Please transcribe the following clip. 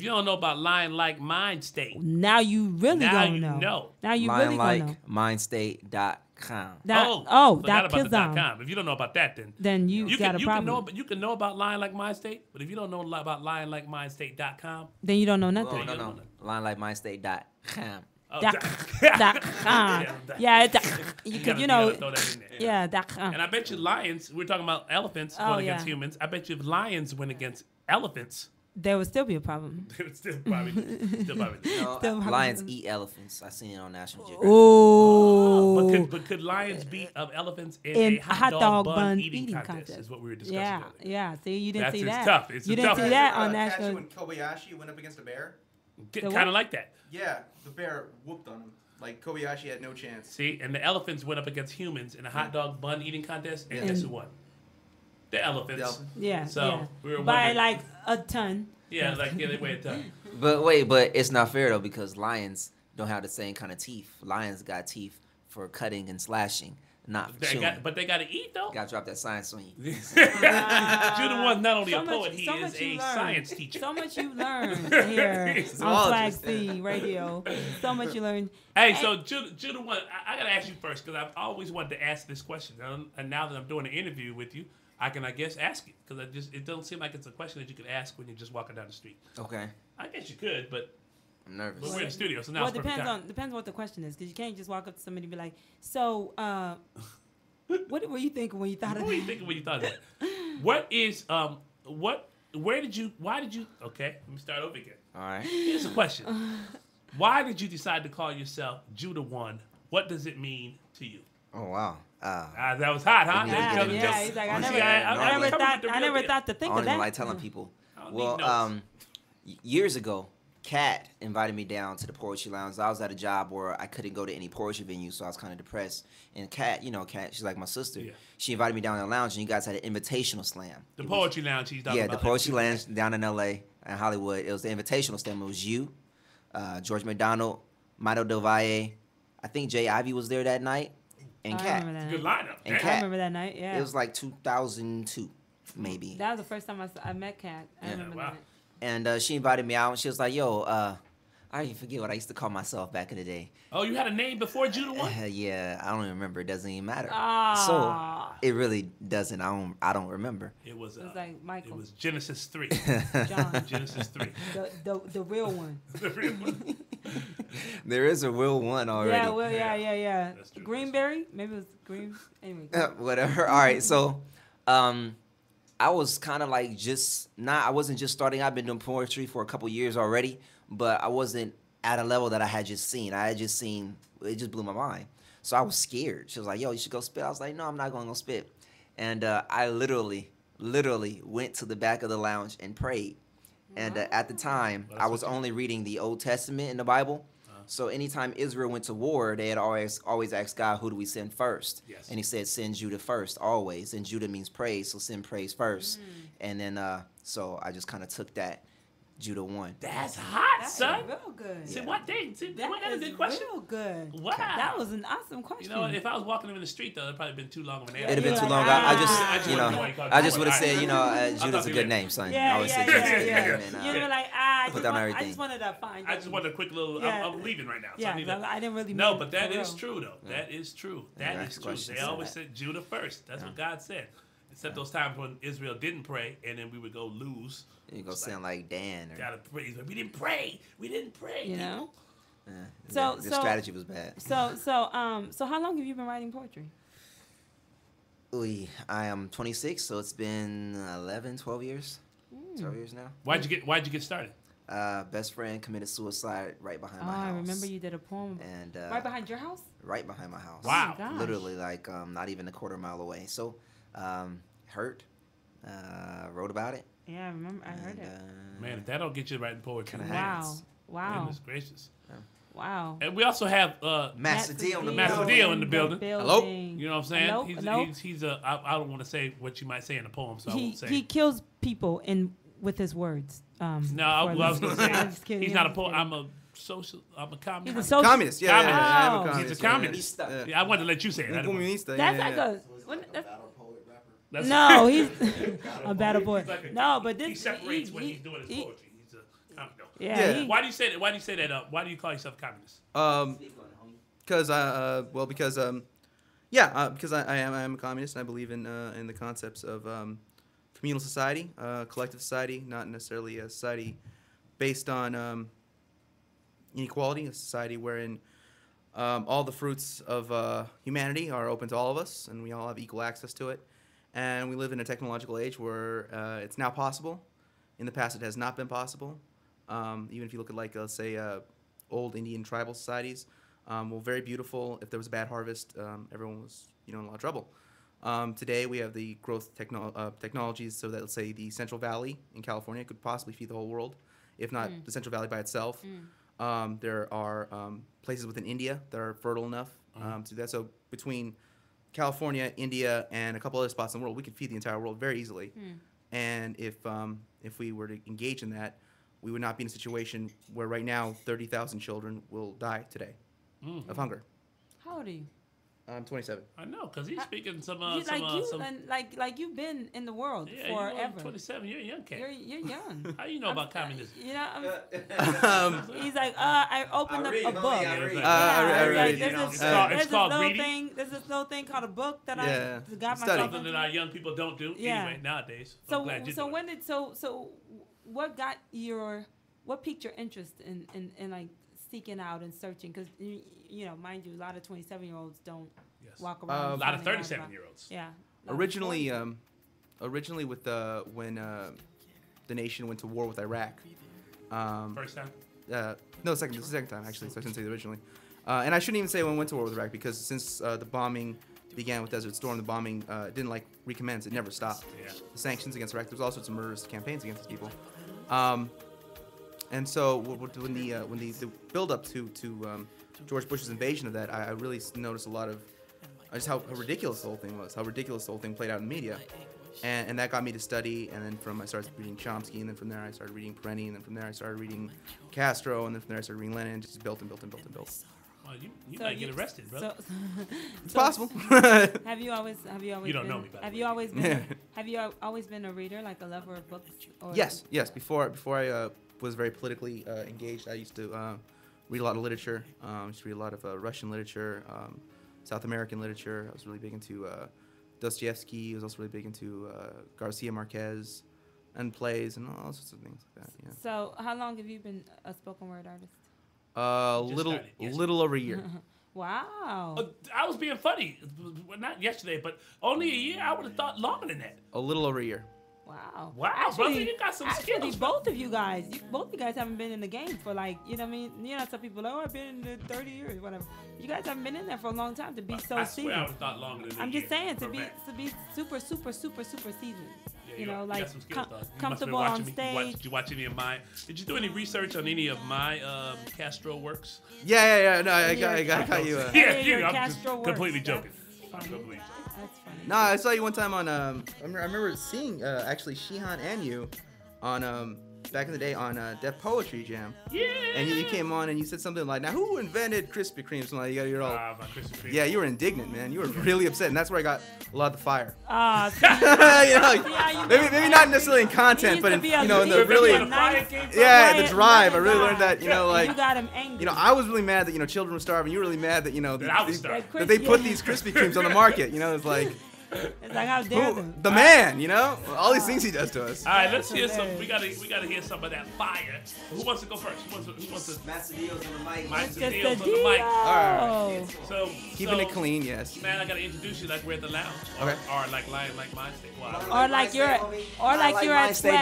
you don't know about lying like mindState, Now you really now gonna you know. know. Now you really gonna know. mindState.com. Forgot about the .com. .com. If you don't know about that, Then you got a problem. You can know about lying like mindState, but if you don't know about lying like mindState.com, Then you don't know nothing. Oh, no. LinelikemindState.com. oh, .com. Yeah, because you know. throw that in there. Yeah, .com. And I bet you lions. We're talking about elephants going against humans. I bet you if lions went against elephants, There would still be a problem. they would still probably. No, lions eat elephants. I seen it on National Geographic. Oh. But could lions beat elephants in a hot dog bun eating contest? Is what we were discussing earlier. Yeah. See, you didn't That's see that. tough. You didn't see that on National. National. When Kobayashi went up against a bear. Kind of like that. Yeah, the bear whooped on him. Like Kobayashi had no chance. See, and the elephants went up against humans in a hot dog bun eating contest, and guess who won? The elephants. Yeah. So we were by wondering- like a ton. Yeah, they weigh a ton. But it's not fair though because lions don't have the same kind of teeth. Lions got teeth for cutting and slashing, not for chewing. But they got to eat though. Gotta drop that science on you. Judah one's not only a poet, he is much a you learn. science teacher. So much you learn here on Flag C Radio. So much you learn. Hey, so Judah one, I gotta ask you first because I've always wanted to ask this question, and now that I'm doing an interview with you, I can, I guess, ask it because it doesn't seem like it's a question that you could ask when you're just walking down the street. Okay. I guess you could, but I'm nervous. we're in the studio, so now Well, it's perfect time. depends what the question is because you can't just walk up to somebody and be like, so, what were you thinking when you thought of What were you that? thinking when you thought of that? What is why did you? Okay, let me start over again. All right. Here's a question. Why did you decide to call yourself Judah One? What does it mean to you? Oh wow. That was hot, huh? Yeah, he's like, I never thought to think I don't of that. even like telling people. I don't Well, need notes. years ago, Kat invited me down to the Poetry Lounge. I was at a job where I couldn't go to any poetry venues, so I was kind of depressed. And Kat, she's like my sister. Yeah. She invited me down to the lounge, and you guys had an invitational slam. The Poetry Lounge he's talking about. Yeah, the Poetry Lounge down in L.A. and Hollywood. It was the invitational slam. It was you, George McDonald, Mito Del Valle. I think Jay Ivy was there that night. And Kat. Good lineup. And I Kat. remember that night, yeah. It was like 2002, maybe. That was the first time I met Kat. I remember that. And she invited me out, and she was like, yo, I even forget what I used to call myself back in the day. Oh, you had a name before Judah One? Yeah, I don't even remember. It doesn't even matter. Ah. So it really doesn't. I don't remember. It was like Michael. It was Genesis 3. John. Genesis 3. The real one. The real one. There is a real one already. Yeah, well, yeah. That's true. Greenberry? Maybe it was green. Anyway. Whatever. All right. So, I was kind of like I wasn't just starting. I've been doing poetry for a couple years already, but I wasn't at a level that I had just seen. I had just seen, it just blew my mind. So I was scared. She was like, yo, you should go spit. I was like, no, I'm not going to go spit. And I literally went to the back of the lounge and prayed. And at the time, I was only reading the Old Testament in the Bible. So anytime Israel went to war, they had always asked God, who do we send first? Yes. And he said, send Judah first, always. And Judah means praise, so send praise first. And then, so I just kind of took that, Judah One. That's hot, son. That's real good. See, what thing? That's a good question. Real good. Wow. That was an awesome question. You know, if I was walking him in the street, though, it'd probably been too long of an answer. It'd have been too long. I just would have said, Judah's a good name, son. I always say Judah's a good name. You'd be like, put down everything. I just wanted to find. I just wanted a quick little. I'm leaving right now. So I didn't really. No, but that is true, though. That is true. That is true. They always said Judah first. That's what God said. Except those times when Israel didn't pray, and then we would go lose. You go sound like Dan. Gotta praise. We didn't pray. We didn't pray. You know. So the strategy was bad. So how long have you been writing poetry? I am 26, so it's been 11, 12 years. 12 years now. Why'd you get started? Best friend committed suicide right behind my house. I remember you did a poem. And right behind your house? Right behind my house. Wow. Oh, literally, like not even a quarter mile away. So, hurt. Wrote about it. Yeah, I remember. I heard it. Man, if that don't get you writing poetry. Wow. Goodness gracious. Wow. And we also have Mattsedillo in the building. Hello. You know what I'm saying? Hello? He's a. I don't want to say what you might say in a poem, so I won't say. He kills people with his words. No, I was going to say I'm just kidding. he's not a poet. I'm a communist. He's a communist. Yeah, Communist. I am a communist. He's a communist. Yeah, I wanted to let you say it. Comunista. That's yeah, like yeah. no, he's a battle poet. He's like No, but this he separates when he's doing his poetry. Yeah. Yeah. he- Why do you say that? Why do you say that? Why do you call yourself a communist? Because I am a communist and I believe in the concepts of communal society, collective society, not necessarily a society based on inequality, a society wherein all the fruits of humanity are open to all of us and we all have equal access to it. And we live in a technological age where it's now possible. In the past, it has not been possible. Even if you look at, like, let's say, old Indian tribal societies, very beautiful. If there was a bad harvest, everyone was, in a lot of trouble. Today, we have the growth technologies so that, let's say, the Central Valley in California could possibly feed the whole world, if not the Central Valley by itself. There are places within India that are fertile enough to do that. So between California, India, and a couple other spots in the world, we could feed the entire world very easily. And if we were to engage in that, we would not be in a situation where right now 30,000 children will die today of hunger. How old are you? I'm 27. I know, because he's speaking some. Like you've been in the world Yeah, forever. you're 27. You're a young cat. You're young. How you know about communism? You know, he's like, I opened up a book. I read. I read. It's called reading. There's this little thing called a book that Yeah. I got Study. myself Something into. that our young people don't do anyway nowadays. I'm So glad you're so doing when it. did so what piqued your interest in like seeking out and searching? Because mind you, a lot of 27-year-olds don't Yes. walk around. A lot of feeling bad 37-year-olds. Yeah. Originally, with when the nation went to war with Iraq. First time. No, second. This is the second time actually. So I shouldn't say originally. And I shouldn't even say when we went to war with Iraq because since the bombing began with Desert Storm, the bombing didn't recommence. It never stopped. Yeah. The sanctions against Iraq. There was all sorts of murderous campaigns against these people. And so when the build up to George Bush's invasion of that, I really noticed a lot of just how ridiculous the whole thing was, how ridiculous the whole thing played out in the media. And that got me to study, and then I started reading Chomsky, and then from there I started reading Perenni, and then from there I started reading Castro, and then from there I started reading Lenin, and just built and built and built and built. Well, you might get arrested, bro. It's possible. Have you always You don't been, know me, by the have way. you always been have you always been a reader, like a lover of books? Or Yes. Before I was very politically engaged, I used to read a lot of literature. I used to read a lot of Russian literature, South American literature. I was really big into Dostoevsky. I was also really big into Garcia Marquez and plays and all sorts of things like that. Yeah. So how long have you been a spoken word artist? Little over a year. Wow. I was being funny. Well, not yesterday, but only a year. I would have thought longer than that. A little over a year. Wow. Wow, brother, you got some actually, skills. both of you guys haven't been in the game for you know what I mean? You know, some people are, I've been in it 30 years, whatever. You guys haven't been in there for a long time to be so I seasoned. swear I would have thought longer than a I'm year just saying for to a fact. be super seasoned. Yeah, You know, got like some skills, dog. You must have been comfortable watching on me. stage. Did you watch any of my? Did you do any research on any of my Castro works? Yeah. No, I got you. Yeah, your I'm just Castro works. completely That's joking. funny. I'm completely joking. That's funny. No, I saw you one time on. I remember seeing actually Shihan and you on back in the day on Def Poetry Jam. Yeah. And you came on and you said something like, "Now who invented Krispy Kreme?" Something like you're all. My Krispy Kreme. Yeah, you were indignant, man. You were really upset, and that's where I got a lot of the fire. Maybe not necessarily in content, but in the really, the drive. I really learned that, you got him angry. I was really mad that children were starving. You were really mad that That I was starving. that they put these Krispy Kremes on the market. It's like It's like, how dare them? the man, all these things he does to us. All right, let's hear some. We gotta hear some of that fire. Who wants to go first? Who wants to? Mattsedillo's on the mic. Mattsedillo's on the mic. All right. So Keeping it clean, yes. Man, I gotta introduce you like we're at the lounge, or like lying like mindState. Wow. Or like you're at mindState. SWAGG.